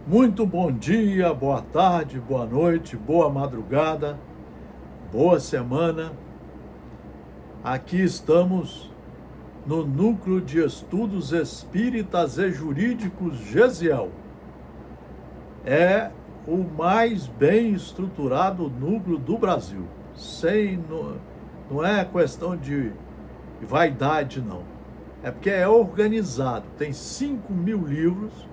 Muito bom dia, boa tarde, boa noite, boa madrugada, boa semana. Aqui estamos no Núcleo de Estudos Espíritas e Jurídicos Gesiel. É o mais bem estruturado núcleo do Brasil. Não é questão de vaidade, não. É porque é organizado. Tem 5.000 livros.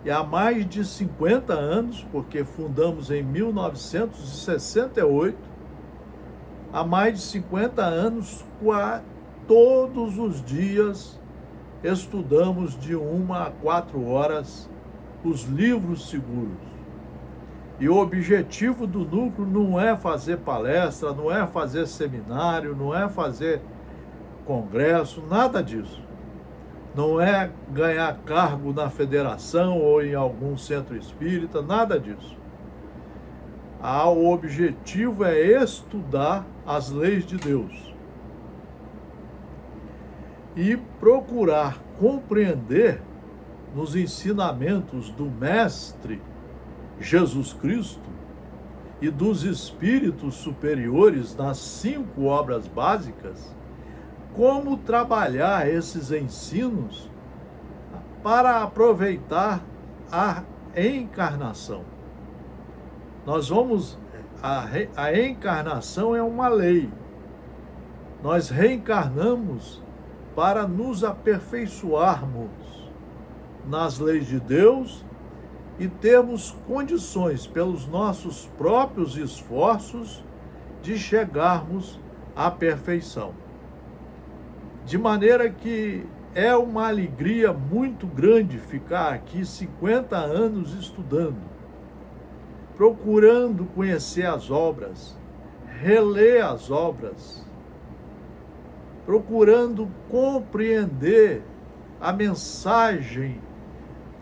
E há mais de 50 anos, porque fundamos em 1968, há mais de 50 anos, todos os dias, estudamos de 1 a 4 horas os livros seguros. E o objetivo do núcleo não é fazer palestra, não é fazer seminário, não é fazer congresso, nada disso. Não é ganhar cargo na federação ou em algum centro espírita, nada disso. O objetivo é estudar as leis de Deus e procurar compreender nos ensinamentos do Mestre Jesus Cristo e dos espíritos superiores nas 5 obras básicas, como trabalhar esses ensinos para aproveitar a encarnação. A encarnação é uma lei. Nós reencarnamos para nos aperfeiçoarmos nas leis de Deus e termos condições, pelos nossos próprios esforços, de chegarmos à perfeição. De maneira que é uma alegria muito grande ficar aqui 50 anos estudando, procurando conhecer as obras, reler as obras, procurando compreender a mensagem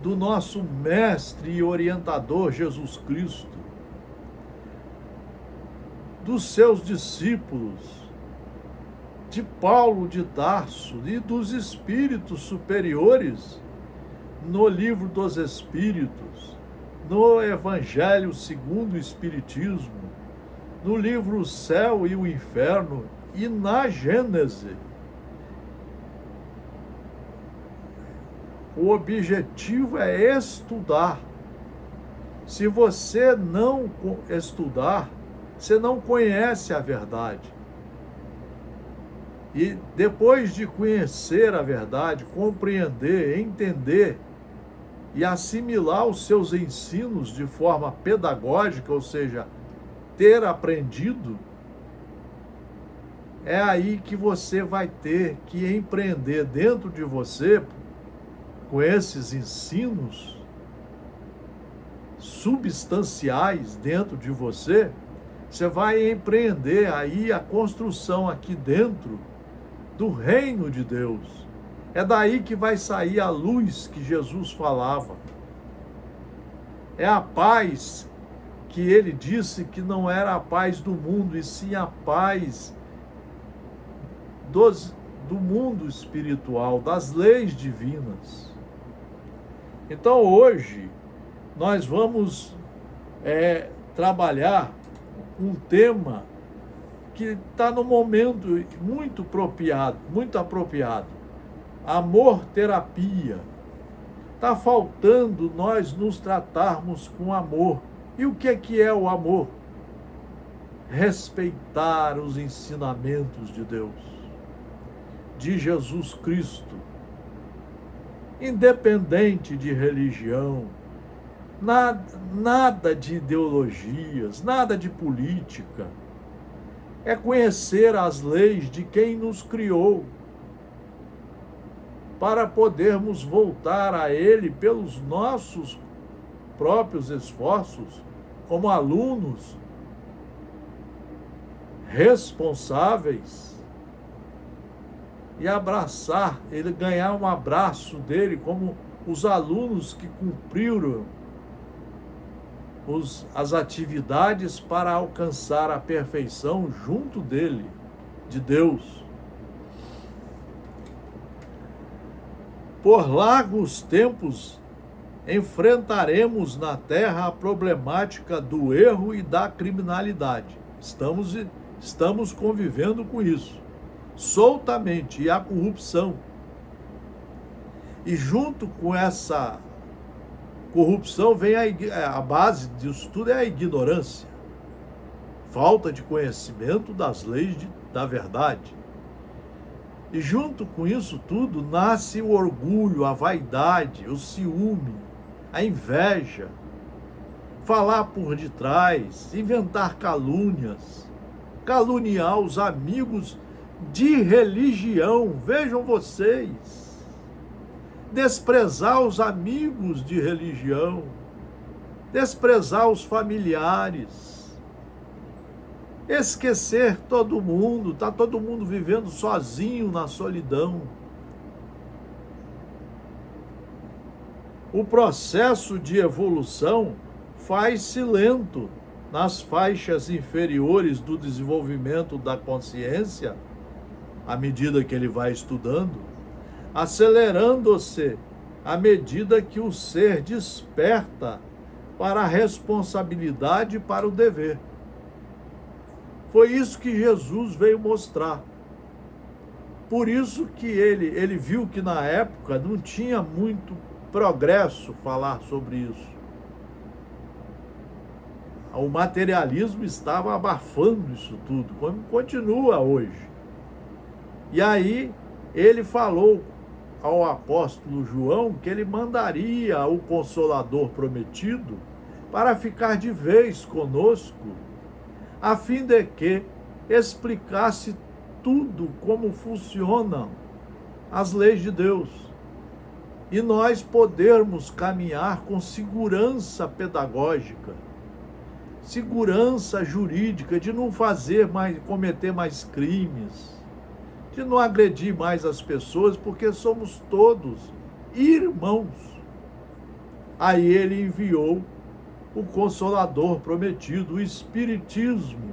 do nosso mestre e orientador Jesus Cristo, dos seus discípulos, de Paulo de Tarso e dos espíritos superiores no Livro dos Espíritos, no Evangelho segundo o Espiritismo, no livro O Céu e o Inferno e na Gênese. O objetivo é estudar. Se você não estudar, você não conhece a verdade. E depois de conhecer a verdade, compreender, entender e assimilar os seus ensinos de forma pedagógica, ou seja, ter aprendido, é aí que você vai ter que empreender dentro de você, com esses ensinos substanciais dentro de você, você vai empreender aí a construção aqui dentro do reino de Deus. É daí que vai sair a luz que Jesus falava. É a paz que ele disse que não era a paz do mundo, e sim a paz do mundo espiritual, das leis divinas. Então hoje nós vamos trabalhar um tema que está no momento muito apropriado. Amor-terapia. Está faltando nós nos tratarmos com amor. E o que é o amor? Respeitar os ensinamentos de Deus, de Jesus Cristo, independente de religião, nada de ideologias, nada de política. É conhecer as leis de quem nos criou, para podermos voltar a Ele pelos nossos próprios esforços, como alunos responsáveis, e abraçar, ele ganhar um abraço dele, como os alunos que cumpriram as atividades para alcançar a perfeição junto dele, de Deus. Por largos tempos enfrentaremos na Terra a problemática do erro e da criminalidade. Estamos convivendo com isso, soltamente, e a corrupção. E junto com essa corrupção vem a base disso tudo é a ignorância, falta de conhecimento das leis da verdade. E junto com isso tudo nasce o orgulho, a vaidade, o ciúme, a inveja, falar por detrás, inventar calúnias, caluniar os amigos de religião. Vejam vocês, desprezar os amigos de religião, desprezar os familiares, esquecer todo mundo, está todo mundo vivendo sozinho na solidão. O processo de evolução faz-se lento nas faixas inferiores do desenvolvimento da consciência, à medida que ele vai estudando, acelerando-se à medida que o ser desperta para a responsabilidade e para o dever. Foi isso que Jesus veio mostrar. Por isso que ele viu que na época não tinha muito progresso falar sobre isso. O materialismo estava abafando isso tudo, como continua hoje. E aí ele falou ao apóstolo João que ele mandaria o Consolador prometido para ficar de vez conosco, a fim de que explicasse tudo como funcionam as leis de Deus e nós podermos caminhar com segurança pedagógica, segurança jurídica, de não cometer mais crimes, de não agredir mais as pessoas, porque somos todos irmãos. Aí ele enviou o Consolador prometido, o Espiritismo.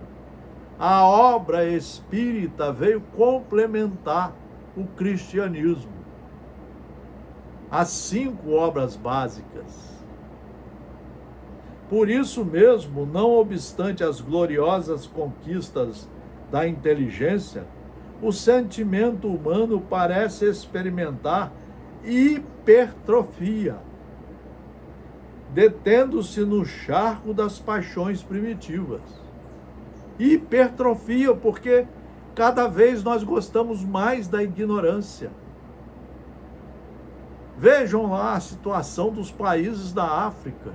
A obra espírita veio complementar o cristianismo. As 5 obras básicas. Por isso mesmo, não obstante as gloriosas conquistas da inteligência, o sentimento humano parece experimentar hipertrofia, detendo-se no charco das paixões primitivas. Hipertrofia, porque cada vez nós gostamos mais da ignorância. Vejam lá a situação dos países da África.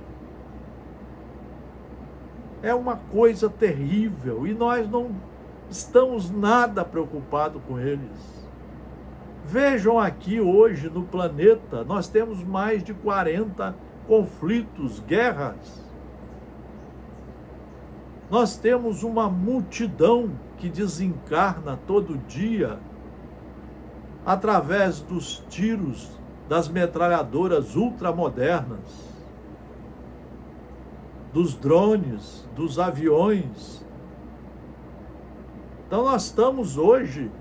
É uma coisa terrível e nós não estamos nada preocupados com eles. Vejam aqui hoje no planeta, nós temos mais de 40 conflitos, guerras. Nós temos uma multidão que desencarna todo dia através dos tiros das metralhadoras ultramodernas, dos drones, dos aviões. Então nós estamos hoje,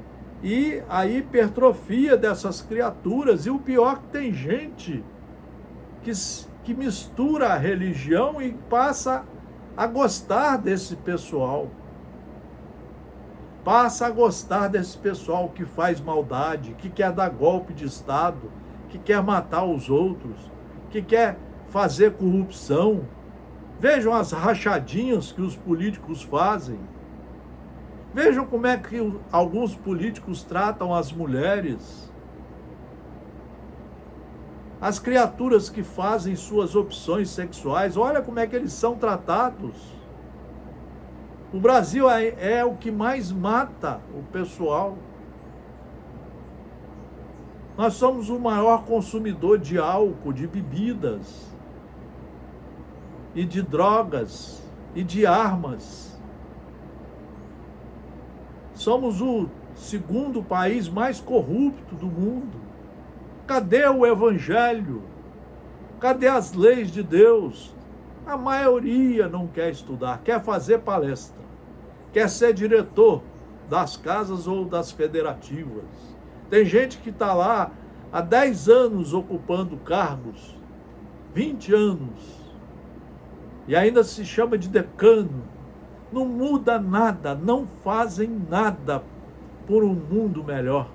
e a hipertrofia dessas criaturas, e o pior que tem gente que mistura a religião e passa a gostar desse pessoal. Passa a gostar desse pessoal que faz maldade, que quer dar golpe de Estado, que quer matar os outros, que quer fazer corrupção. Vejam as rachadinhas que os políticos fazem. Vejam como é que alguns políticos tratam as mulheres. As criaturas que fazem suas opções sexuais, olha como é que eles são tratados. O Brasil é o que mais mata o pessoal. Nós somos o maior consumidor de álcool, de bebidas, e de drogas, e de armas. Somos o 2º país mais corrupto do mundo. Cadê o Evangelho? Cadê as leis de Deus? A maioria não quer estudar, quer fazer palestra, quer ser diretor das casas ou das federativas. Tem gente que está lá há 10 anos ocupando cargos 20 anos, e ainda se chama de decano. Não muda nada, não fazem nada por um mundo melhor.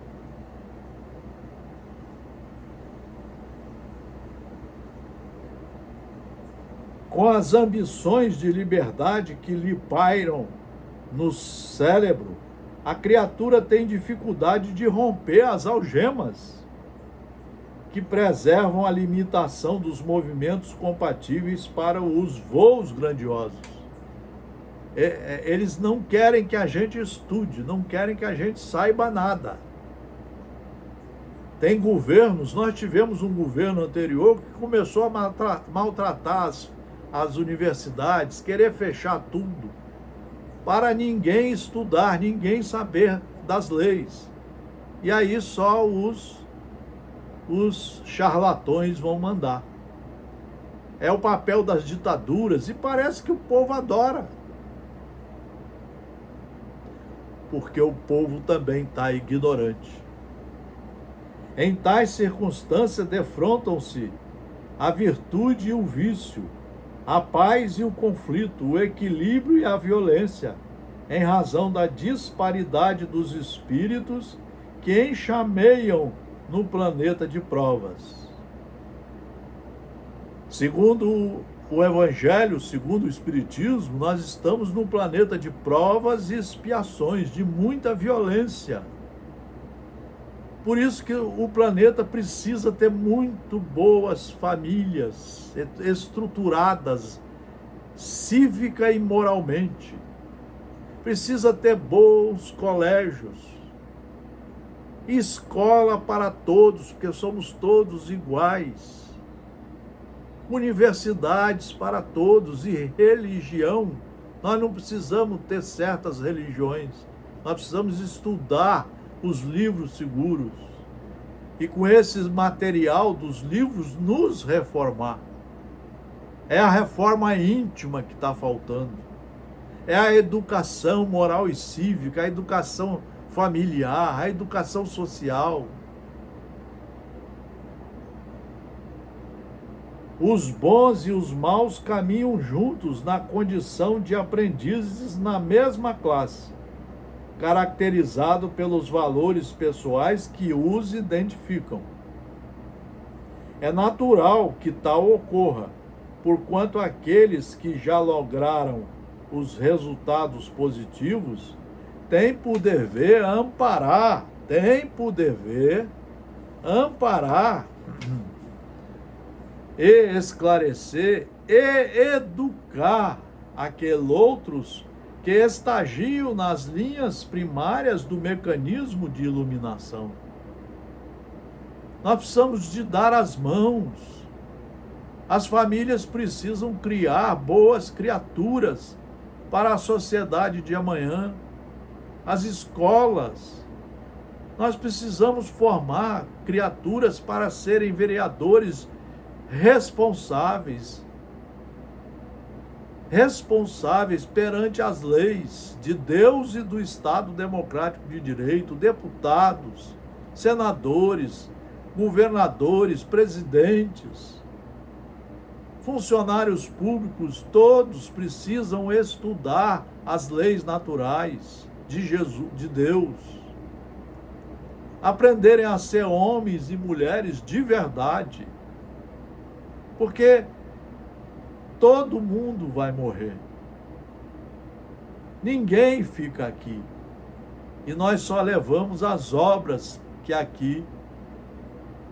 Com as ambições de liberdade que lhe pairam no cérebro, a criatura tem dificuldade de romper as algemas que preservam a limitação dos movimentos compatíveis para os voos grandiosos. Eles não querem que a gente estude, não querem que a gente saiba nada. Tem governos, nós tivemos um governo anterior que começou a maltratar as universidades, querer fechar tudo, para ninguém estudar, ninguém saber das leis. E aí só os charlatões vão mandar. É o papel das ditaduras e parece que o povo adora. Porque o povo também está ignorante. Em tais circunstâncias defrontam-se a virtude e o vício, a paz e o conflito, o equilíbrio e a violência, em razão da disparidade dos espíritos que enxameiam no planeta de provas. Segundo o Evangelho, segundo o Espiritismo, nós estamos num planeta de provas e expiações, de muita violência. Por isso que o planeta precisa ter muito boas famílias, estruturadas, cívica e moralmente. Precisa ter bons colégios, escola para todos, porque somos todos iguais. Universidades para todos e religião. Nós não precisamos ter certas religiões. Nós precisamos estudar os livros seguros. E com esse material dos livros nos reformar. É a reforma íntima que está faltando. É a educação moral e cívica, a educação familiar, a educação social. Os bons e os maus caminham juntos na condição de aprendizes na mesma classe, caracterizado pelos valores pessoais que os identificam. É natural que tal ocorra, porquanto aqueles que já lograram os resultados positivos têm por dever amparar e esclarecer e educar aqueles outros que estagiam nas linhas primárias do mecanismo de iluminação. Nós precisamos de dar as mãos. As famílias precisam criar boas criaturas para a sociedade de amanhã. As escolas, nós precisamos formar criaturas para serem vereadores responsáveis perante as leis de Deus e do Estado Democrático de Direito, deputados, senadores, governadores, presidentes, funcionários públicos, todos precisam estudar as leis naturais de Jesus, de Deus, aprenderem a ser homens e mulheres de verdade, porque todo mundo vai morrer. Ninguém fica aqui. E nós só levamos as obras que aqui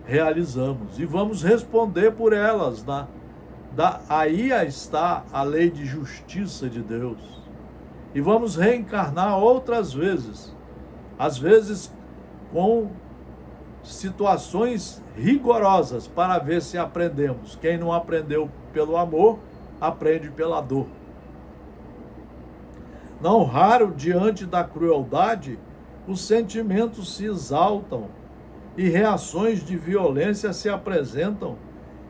realizamos. E vamos responder por elas. Aí está a lei de justiça de Deus. E vamos reencarnar outras vezes. Às vezes com situações rigorosas para ver se aprendemos. Quem não aprendeu pelo amor, aprende pela dor. Não raro, diante da crueldade, os sentimentos se exaltam e reações de violência se apresentam,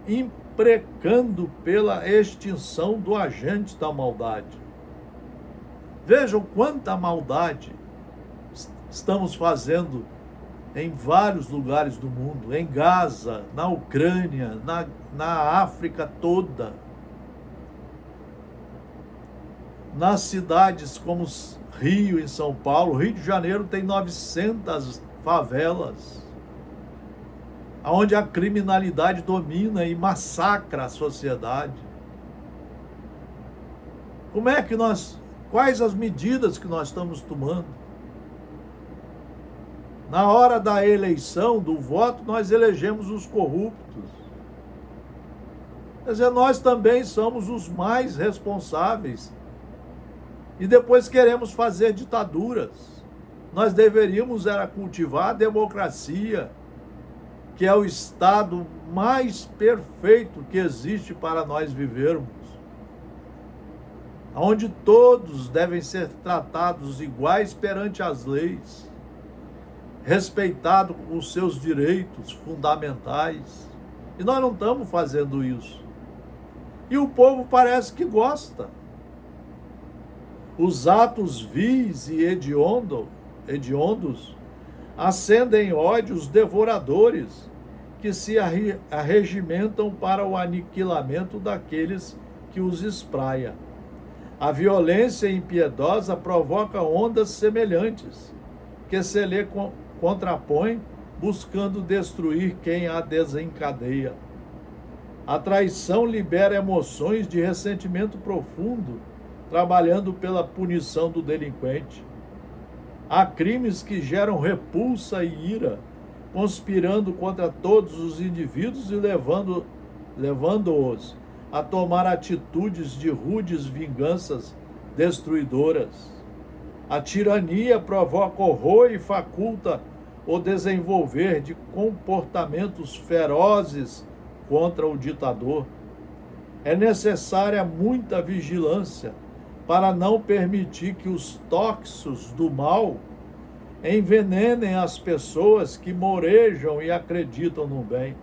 imprecando pela extinção do agente da maldade. Vejam quanta maldade estamos fazendo em vários lugares do mundo, em Gaza, na Ucrânia, na África toda, nas cidades como Rio, em São Paulo. Rio de Janeiro tem 900 favelas, onde a criminalidade domina e massacra a sociedade. Quais as medidas que nós estamos tomando? Na hora da eleição, do voto, nós elegemos os corruptos. Quer dizer, nós também somos os mais responsáveis. E depois queremos fazer ditaduras. Nós deveríamos era cultivar a democracia, que é o estado mais perfeito que existe para nós vivermos, onde todos devem ser tratados iguais perante as leis, respeitado os seus direitos fundamentais. E nós não estamos fazendo isso. E o povo parece que gosta. Os atos vis e hediondos acendem ódios devoradores que se arregimentam para o aniquilamento daqueles que os espraia. A violência impiedosa provoca ondas semelhantes, que se lhe contrapõe, buscando destruir quem a desencadeia. A traição libera emoções de ressentimento profundo, trabalhando pela punição do delinquente. Há crimes que geram repulsa e ira, conspirando contra todos os indivíduos e levando-os a tomar atitudes de rudes vinganças destruidoras. A tirania provoca horror e faculta o desenvolver de comportamentos ferozes contra o ditador. É necessária muita vigilância para não permitir que os tóxicos do mal envenenem as pessoas que morejam e acreditam no bem.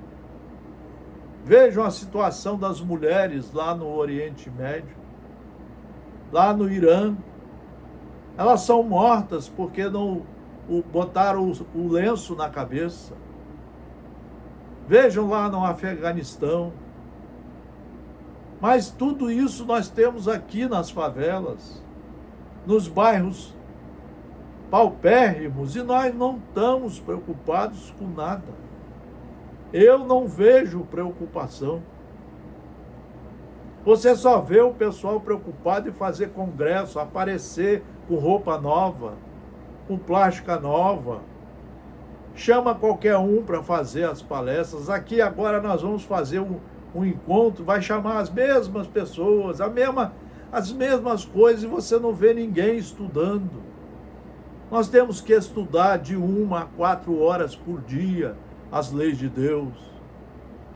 Vejam a situação das mulheres lá no Oriente Médio, lá no Irã. Elas são mortas porque não botaram o lenço na cabeça. Vejam lá no Afeganistão. Mas tudo isso nós temos aqui nas favelas, nos bairros paupérrimos, e nós não estamos preocupados com nada. Eu não vejo preocupação. Você só vê o pessoal preocupado em fazer congresso, aparecer com roupa nova, com plástica nova. Chama qualquer um para fazer as palestras. Aqui agora nós vamos fazer um encontro, vai chamar as mesmas pessoas, as mesmas coisas, e você não vê ninguém estudando. Nós temos que estudar de 1 a 4 horas por dia as leis de Deus.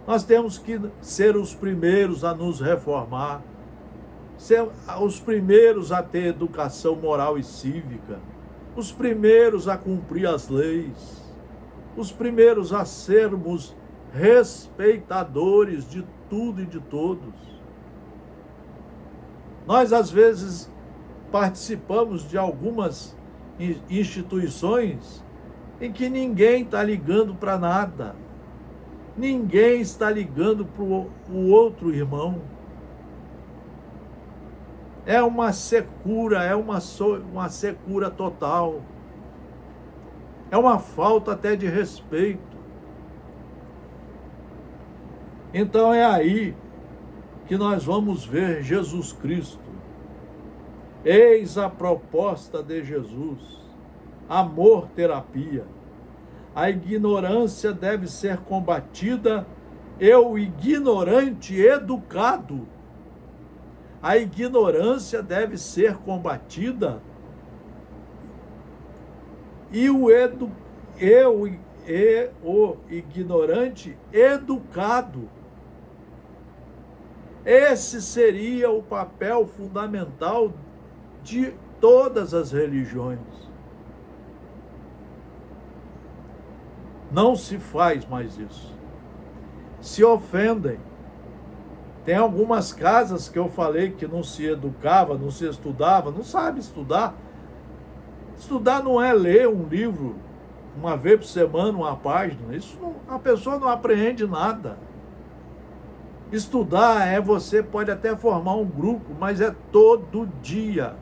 Nós temos que ser os primeiros a nos reformar, ser os primeiros a ter educação moral e cívica, os primeiros a cumprir as leis, os primeiros a sermos respeitadores de tudo e de todos. Nós, às vezes, participamos de algumas instituições em que ninguém está ligando para nada. Ninguém está ligando para o outro irmão. É uma secura, uma secura total. É uma falta até de respeito. Então é aí que nós vamos ver Jesus Cristo. Eis a proposta de Jesus: amor-terapia. A ignorância deve ser combatida e o ignorante educado. A ignorância deve ser combatida e o ignorante educado. Esse seria o papel fundamental de todas as religiões. Não se faz mais isso. Se ofendem. Tem algumas casas que eu falei que não se educava, não se estudava, não sabe estudar. Estudar não é ler um livro uma vez por semana, uma página. Isso não, a pessoa não aprende nada. Estudar você pode até formar um grupo, mas é todo dia.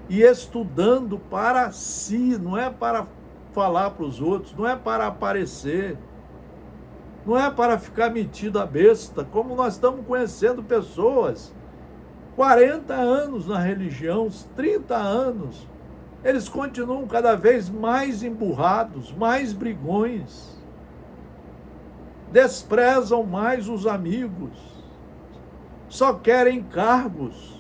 E estudando para si, não é para falar para os outros, não é para aparecer, não é para ficar metido a besta, como nós estamos conhecendo pessoas, 40 anos na religião, 30 anos, eles continuam cada vez mais emburrados, mais brigões, desprezam mais os amigos, só querem cargos.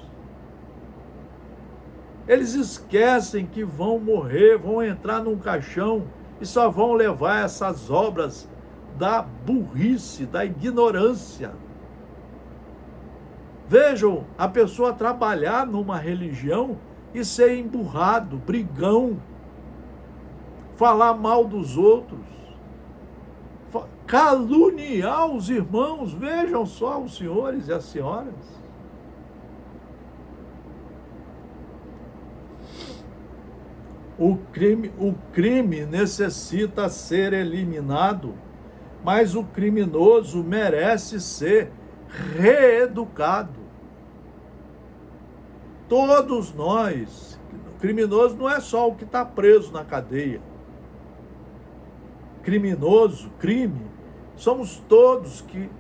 Eles esquecem que vão morrer, vão entrar num caixão e só vão levar essas obras da burrice, da ignorância. Vejam a pessoa trabalhar numa religião e ser emburrado, brigão, falar mal dos outros, caluniar os irmãos. Vejam só os senhores e as senhoras. O crime necessita ser eliminado, mas o criminoso merece ser reeducado. Todos nós, o criminoso não é só o que está preso na cadeia. Criminoso, crime, somos todos que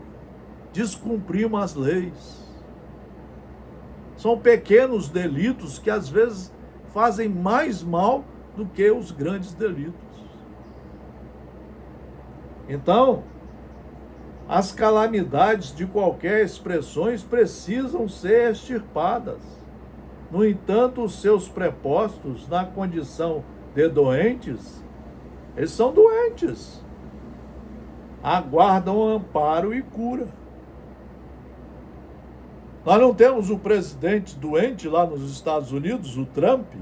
descumprimos as leis. São pequenos delitos que às vezes fazem mais mal do que os grandes delitos. Então, as calamidades de qualquer expressão precisam ser extirpadas. No entanto, os seus prepostos, na condição de doentes, eles são doentes, aguardam amparo e cura. Nós não temos o presidente doente lá nos Estados Unidos, o Trump.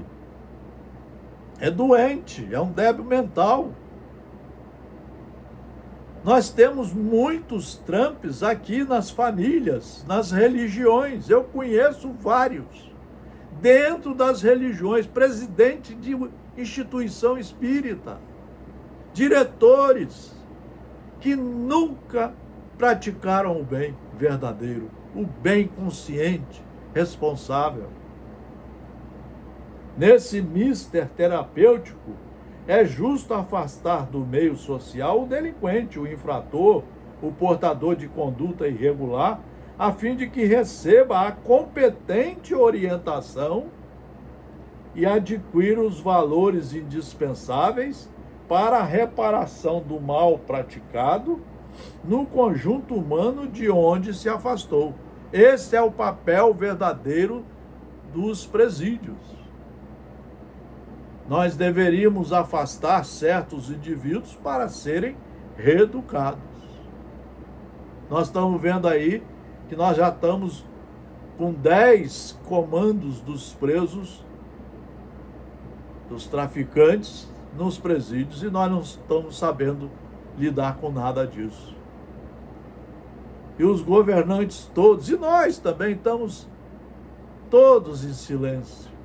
É doente, é um débil mental. Nós temos muitos Trumps aqui nas famílias, nas religiões. Eu conheço vários. Dentro das religiões, presidente de instituição espírita, diretores que nunca praticaram o bem verdadeiro, o bem consciente, responsável. Nesse mister terapêutico, é justo afastar do meio social o delinquente, o infrator, o portador de conduta irregular, a fim de que receba a competente orientação e adquira os valores indispensáveis para a reparação do mal praticado no conjunto humano de onde se afastou. Esse é o papel verdadeiro dos presídios. Nós deveríamos afastar certos indivíduos para serem reeducados. Nós estamos vendo aí que nós já estamos com 10 comandos dos presos, dos traficantes, nos presídios, e nós não estamos sabendo lidar com nada disso. E os governantes todos, e nós também estamos todos em silêncio.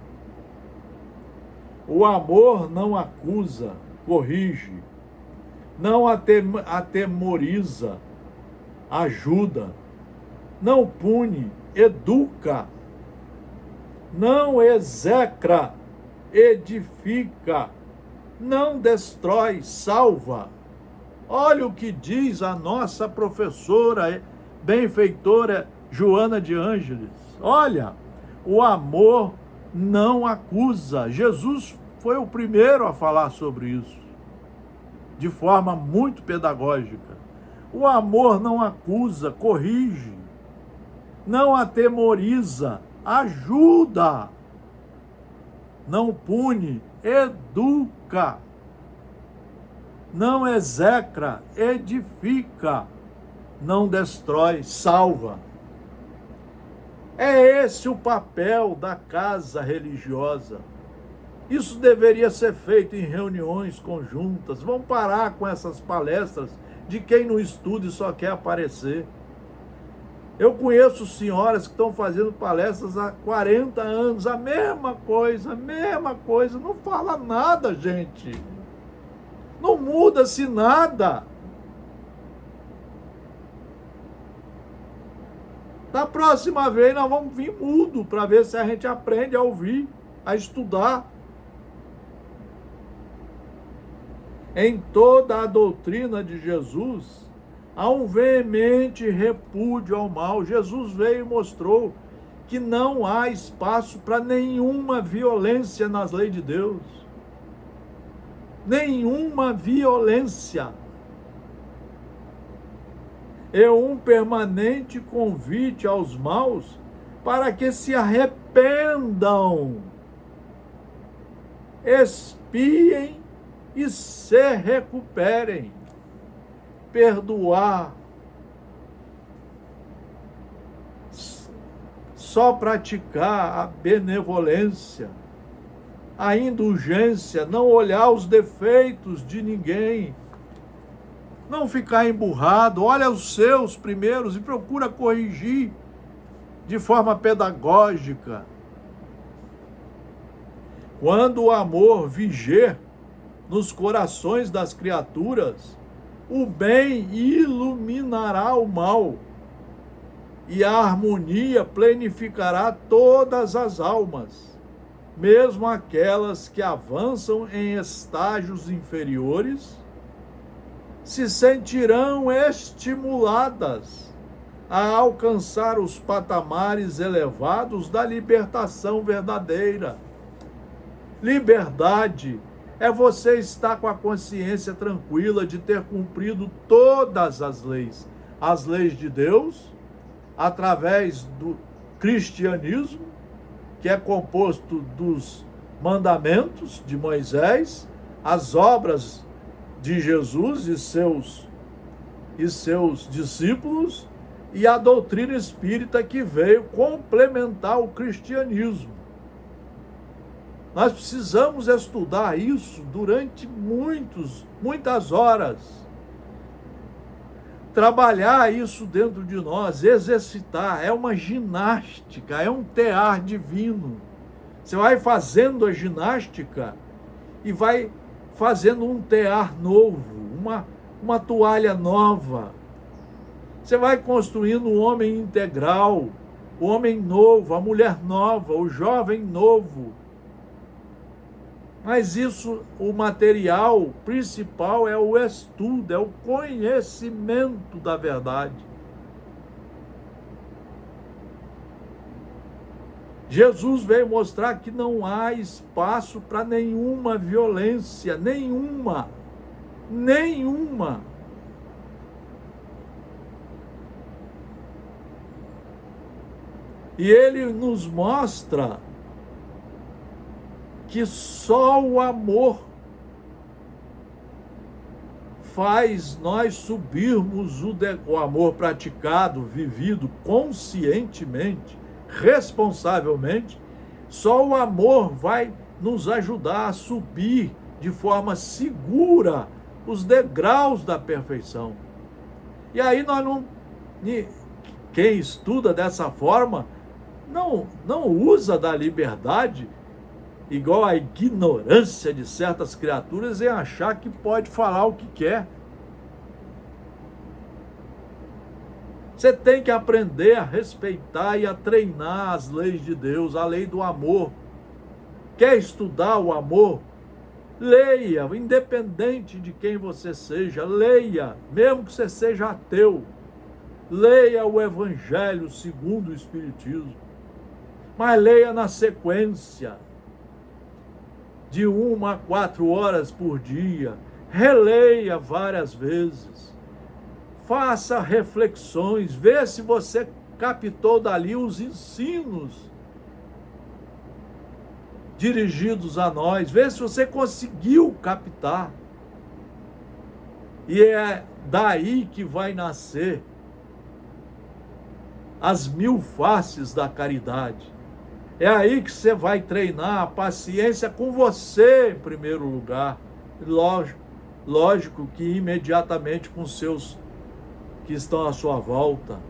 O amor não acusa, corrige, não atemoriza, ajuda, não pune, educa, não execra, edifica, não destrói, salva. Olha o que diz a nossa professora, benfeitora Joana de Ângeles. Olha, o amor não acusa. Jesus foi o primeiro a falar sobre isso, de forma muito pedagógica. O amor não acusa, corrige, não atemoriza, ajuda, não pune, educa, não execra, edifica, não destrói, salva. É esse o papel da casa religiosa. Isso deveria ser feito em reuniões conjuntas. Vamos parar com essas palestras de quem não estuda e só quer aparecer. Eu conheço senhoras que estão fazendo palestras há 40 anos, a mesma coisa, não fala nada, gente. Não muda-se nada. Da próxima vez nós vamos vir mudo para ver se a gente aprende a ouvir, a estudar. Em toda a doutrina de Jesus, há um veemente repúdio ao mal. Jesus veio e mostrou que não há espaço para nenhuma violência nas leis de Deus. Nenhuma violência. É um permanente convite aos maus para que se arrependam, expiem e se recuperem. Perdoar, só praticar a benevolência, a indulgência, não olhar os defeitos de ninguém, não ficar emburrado, olha os seus primeiros e procura corrigir de forma pedagógica. Quando o amor viger nos corações das criaturas, o bem iluminará o mal e a harmonia plenificará todas as almas, mesmo aquelas que avançam em estágios inferiores, se sentirão estimuladas a alcançar os patamares elevados da libertação verdadeira. Liberdade é você estar com a consciência tranquila de ter cumprido todas as leis de Deus, através do cristianismo, que é composto dos mandamentos de Moisés, as obras de Jesus e seus discípulos, e a doutrina espírita que veio complementar o cristianismo. Nós precisamos estudar isso durante muitas horas. Trabalhar isso dentro de nós, exercitar, é uma ginástica, é um tear divino. Você vai fazendo a ginástica e vai fazendo um tear novo, uma toalha nova. Você vai construindo um homem integral, o homem novo, a mulher nova, o jovem novo. Mas isso, o material principal é o estudo, é o conhecimento da verdade. Jesus veio mostrar que não há espaço para nenhuma violência, nenhuma. E ele nos mostra que só o amor faz nós subirmos o amor praticado, vivido conscientemente, responsavelmente. Só o amor vai nos ajudar a subir de forma segura os degraus da perfeição. E aí quem estuda dessa forma não usa da liberdade igual a ignorância de certas criaturas em achar que pode falar o que quer. Você tem que aprender a respeitar e a treinar as leis de Deus, a lei do amor. Quer estudar o amor? Leia, independente de quem você seja, leia, mesmo que você seja ateu. Leia o Evangelho segundo o Espiritismo, mas leia na sequência, de 1 a 4 horas por dia, releia várias vezes, faça reflexões, vê se você captou dali os ensinos dirigidos a nós, vê se você conseguiu captar. E é daí que vai nascer as 1000 faces da caridade. É aí que você vai treinar a paciência com você, em primeiro lugar. Lógico que imediatamente com os seus que estão à sua volta.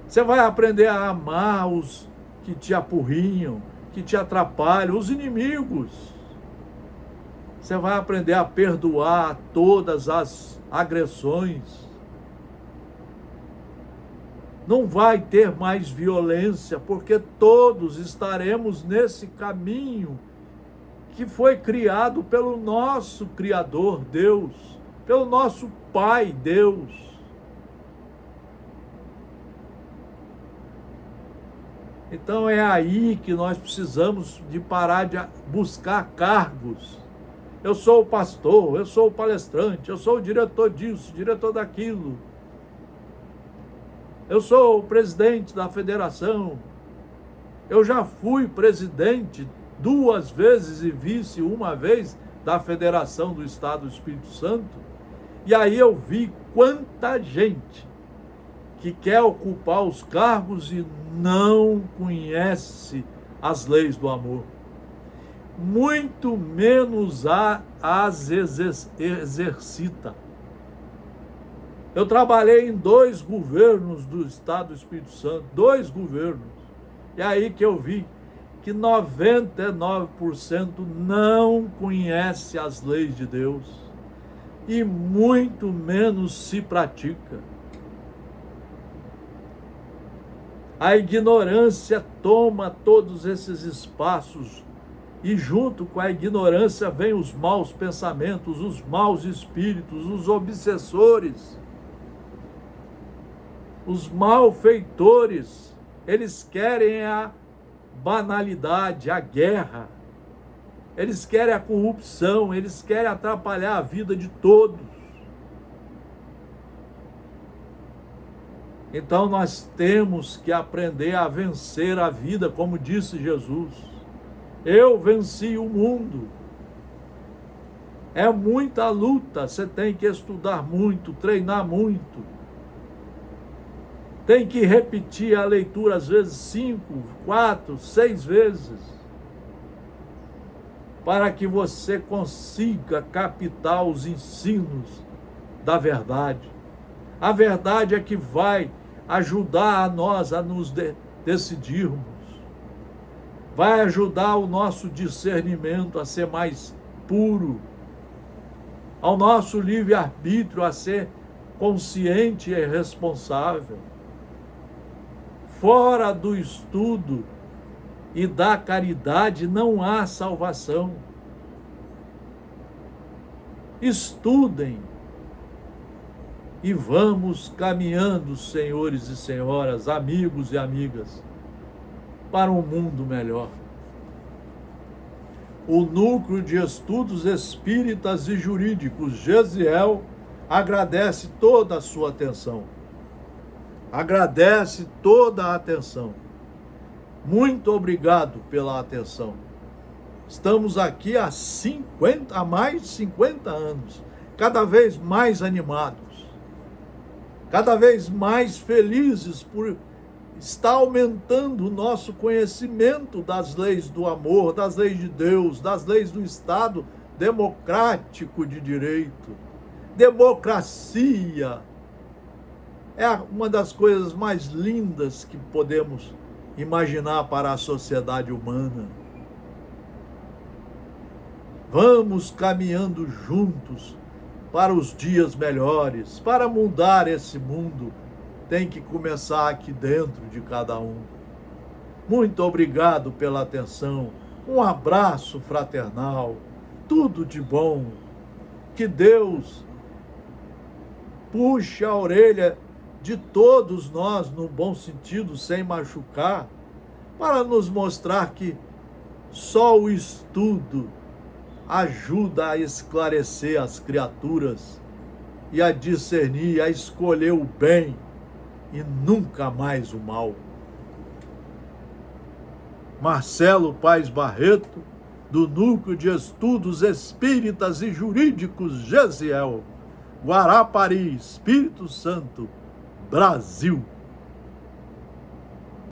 Você vai aprender a amar os que te apurrinham, que te atrapalham, os inimigos. Você vai aprender a perdoar todas as agressões. Não vai ter mais violência, porque todos estaremos nesse caminho que foi criado pelo nosso Criador, Deus, pelo nosso Pai, Deus. Então é aí que nós precisamos de parar de buscar cargos. Eu sou o pastor, eu sou o palestrante, eu sou o diretor disso, diretor daquilo. Eu sou o presidente da federação. Eu já fui presidente 2 vezes e vice 1 vez da Federação do Estado do Espírito Santo. E aí eu vi quanta gente que quer ocupar os cargos e não conhece as leis do amor. Muito menos as exercita. Eu trabalhei em 2 governos do Estado do Espírito Santo, 2 governos. E aí que eu vi que 99% não conhece as leis de Deus e muito menos se pratica. A ignorância toma todos esses espaços e junto com a ignorância vem os maus pensamentos, os maus espíritos, os obsessores, os malfeitores. Eles querem a banalidade, a guerra, eles querem a corrupção, eles querem atrapalhar a vida de todos. Então nós temos que aprender a vencer a vida, como disse Jesus. Eu venci o mundo. É muita luta, você tem que estudar muito, treinar muito. Tem que repetir a leitura às vezes 5, 4, 6 vezes, para que você consiga captar os ensinos da verdade. A verdade é que vai ajudar a nós a nos decidirmos, vai ajudar o nosso discernimento a ser mais puro, ao nosso livre-arbítrio a ser consciente e responsável. Fora do estudo e da caridade não há salvação. Estudem e vamos caminhando, senhores e senhoras, amigos e amigas, para um mundo melhor. O Núcleo de Estudos Espíritas e Jurídicos, Gesiel, agradece toda a sua atenção. Agradece toda a atenção. Muito obrigado pela atenção. Estamos aqui há mais de 50 anos, cada vez mais animados, cada vez mais felizes por estar aumentando o nosso conhecimento das leis do amor, das leis de Deus, das leis do Estado democrático de direito. Democracia é uma das coisas mais lindas que podemos imaginar para a sociedade humana. Vamos caminhando juntos para os dias melhores. Para mudar esse mundo, tem que começar aqui dentro de cada um. Muito obrigado pela atenção. Um abraço fraternal. Tudo de bom. Que Deus puxe a orelha de todos nós, no bom sentido, sem machucar, para nos mostrar que só o estudo ajuda a esclarecer as criaturas e a discernir, a escolher o bem e nunca mais o mal. Marcelo Paes Barreto, do Núcleo de Estudos Espíritas e Jurídicos Gesiel, Guarapari, Espírito Santo, Brasil.